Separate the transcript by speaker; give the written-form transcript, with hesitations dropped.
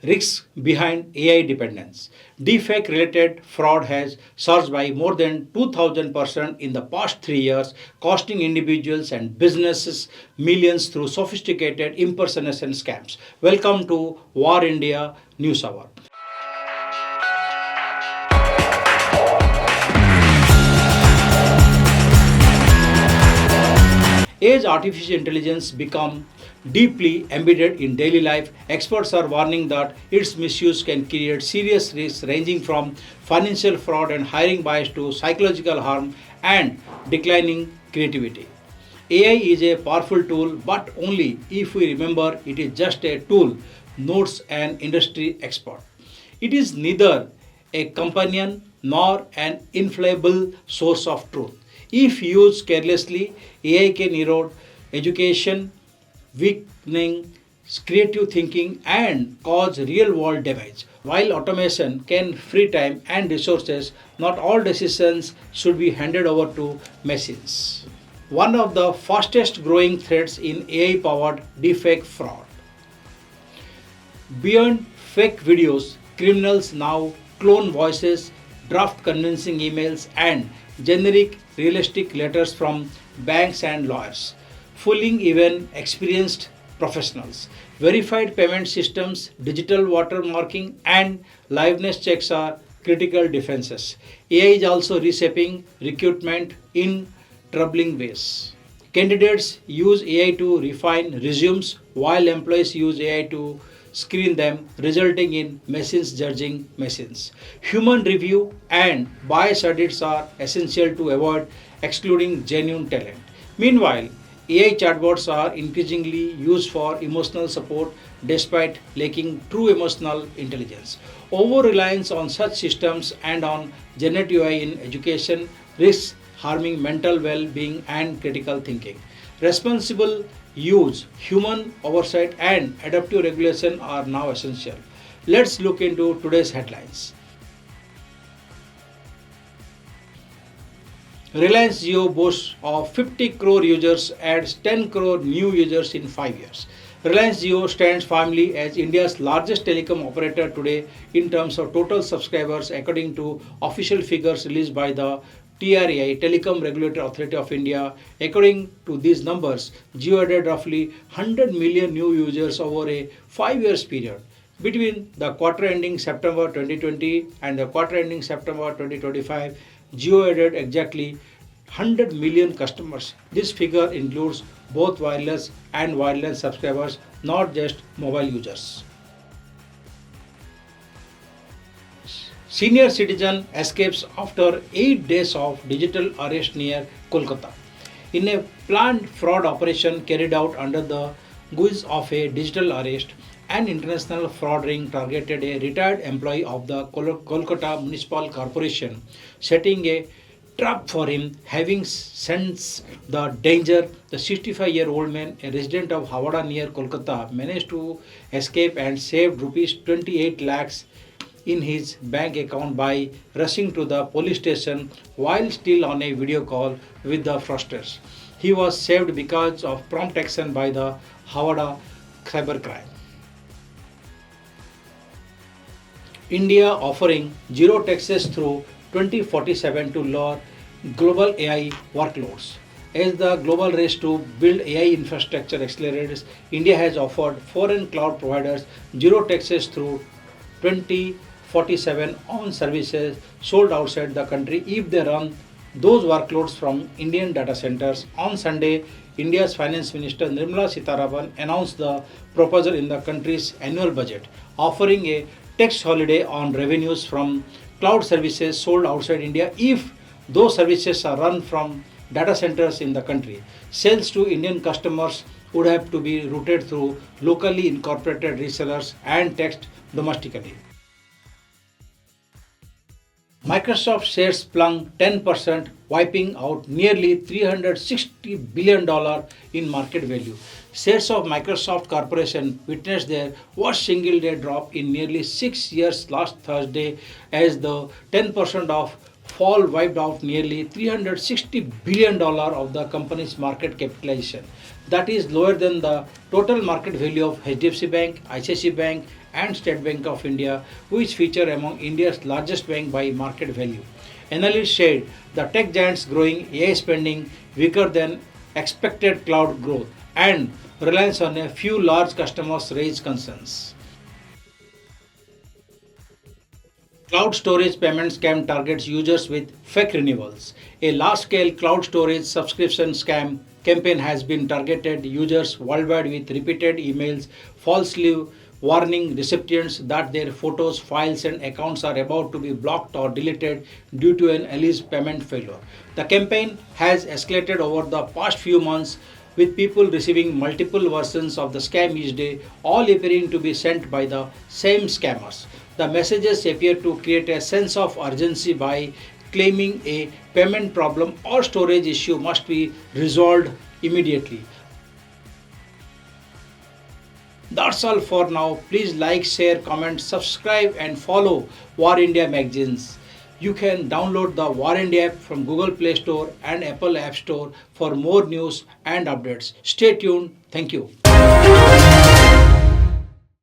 Speaker 1: risks behind AI dependence. Deepfake related fraud has surged by more than 2000% in the past 3 years, costing individuals and businesses millions through sophisticated impersonation scams. Welcome to War India News Hour. As artificial intelligence become deeply embedded in daily life, experts are warning that its misuse can create serious risks ranging from financial fraud and hiring bias to psychological harm and declining creativity. AI is a powerful tool, but only if we remember it is just a tool, notes an industry expert. It is neither a companion nor an infallible source of truth. If used carelessly, AI can erode education, weakening creative thinking, and cause real world damage. While automation can free time and resources, not all decisions should be handed over to machines. One of the fastest growing threats in AI powered deepfake fraud. Beyond fake videos, criminals now clone voices, draft convincing emails, and generic realistic letters from banks and lawyers, fooling even experienced professionals. Verified payment systems, digital watermarking, and liveness checks are critical defenses. AI is also reshaping recruitment in troubling ways. Candidates use AI to refine resumes while employees use AI to screen them, resulting in machines judging machines. Human review and bias audits are essential to avoid excluding genuine talent. Meanwhile, AI chatbots are increasingly used for emotional support despite lacking true emotional intelligence. Over reliance on such systems and on generative AI in education risks harming mental well being and critical thinking. Responsible use, human oversight, and adaptive regulation are now essential. Let's look into today's headlines. Reliance Jio boasts of 50 crore users, adds 10 crore new users in 5 years. Reliance Jio stands firmly as India's largest telecom operator today in terms of total subscribers, according to official figures released by the TRAI, Telecom Regulatory Authority of India. According to these numbers, Jio added roughly 100 million new users over a 5 years period. Between the quarter ending September 2020 and the quarter ending September 2025, Jio added exactly 100 million customers. This figure includes both wireless and wireline subscribers, not just mobile users. Senior citizen escapes after 8 days of digital arrest near Kolkata. In a planned fraud operation carried out under the guise of a digital arrest, an international fraud ring targeted a retired employee of the Kolkata Municipal Corporation, setting a trap for him. Having sensed the danger, the 65-year-old man, a resident of Havada near Kolkata, managed to escape and saved rupees 28 lakhs in his bank account by rushing to the police station while still on a video call with the fraudsters. He was saved because of prompt action by the Havada cybercrime. India offering zero taxes through 2047 to lower global AI workloads. As the global race to build AI infrastructure accelerates, India has offered foreign cloud providers zero taxes through 2047 on services sold outside the country if they run those workloads from Indian data centers. On Sunday, India's Finance Minister Nirmala Sitharaman announced the proposal in the country's annual budget, offering a tax holiday on revenues from cloud services sold outside India if those services are run from data centers in the country. Sales to Indian customers would have to be routed through locally incorporated resellers and taxed domestically. Microsoft shares plunged 10%, wiping out nearly $360 billion in market value. Shares of Microsoft Corporation witnessed their worst single day drop in nearly 6 years last Thursday as the 10% of fall wiped out nearly $360 billion of the company's market capitalization. That is lower than the total market value of HDFC Bank, ICICI Bank, and State Bank of India, which feature among India's largest bank by market value. Analysts said the tech giants growing AI spending weaker than expected cloud growth and reliance on a few large customers raised concerns. Cloud storage payment scam targets users with fake renewals. A large scale cloud storage subscription scam campaign has been targeted users worldwide with repeated emails falsely warning recipients that their photos, files, and accounts are about to be blocked or deleted due to an alleged payment failure. The campaign has escalated over the past few months with people receiving multiple versions of the scam each day, all appearing to be sent by the same scammers. The messages appear to create a sense of urgency by claiming a payment problem or storage issue must be resolved immediately. That's all for now. Please like, share, comment, subscribe, and follow War India magazines. You can download the War India app from Google Play Store and Apple App Store for more news and updates. Stay tuned. Thank you.